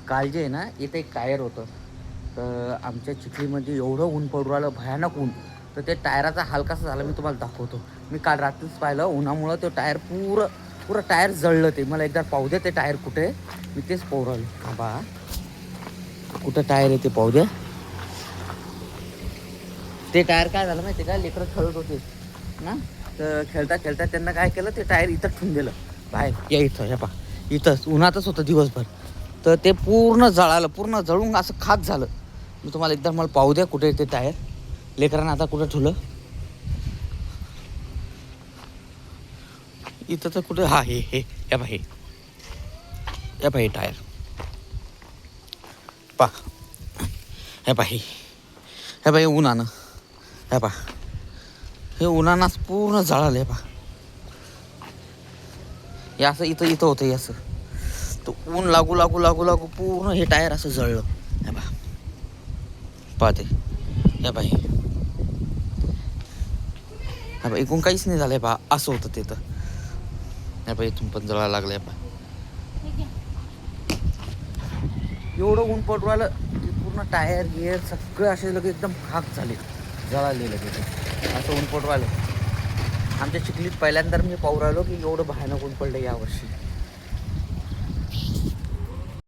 काल जे आहे ना इथे एक टायर होतं, तर आमच्या चिखलीमध्ये एवढं ऊन पडू राहिलं, भयानक ऊन. तर ते टायराचा हाल कसा झाला मी तुम्हाला दाखवतो. मी काल रात्रीच पाहिलं, उन्हामुळं तो टायर पुरं टायर जळलं. ते मला एकदा पाहू द्या ते टायर कुठे आहे, मी तेच पाहू राहिलो. हा बा कुठं टायर आहे ते पाहू द्या. ते टायर काय झालं माहिती का, लेकरं खेळत होते ना, तर खेळता खेळता त्यांना काय केलं, ते टायर इथं ठेवून दिलं बाहेर. या इथं, या पा इथंच उन्हातच होतं दिवसभर. तर ते पूर्ण जळालं, पूर्ण जळून असं खाक झालं. मी तुम्हाला एकदा मला पाहू द्या कुठे ते टायर. लेकरांना आता कुठं ठेवलं, इथं तर कुठं. हा हे या पा, या पा हे टायर पा, हे पा हे पा हे उन्हानं, हे पा हे उन्हानाच पूर्ण जळालं. हे पा हे असं इथं इथं होतं, हे असं तर ऊन लागू लागू लागू लागू पूर्ण हे टायर असं जळलं. हे पा पाहते, हे पा हा बा एकूण काहीच नाही झालंय पा, असं होतं ते. तर नाही बा इथून पण जळायला लागलंय पा. एवढं ऊन पडू राहिलं की पूर्ण टायर गिअर सगळे असे लगे एकदम खाक झाले, जळाले लगे. असं ऊन पडू राहिलं. आमच्या चिखलीत पहिल्यांदा मी पाहू राहिलो की एवढं भयानक ऊन पडलं यावर्षी.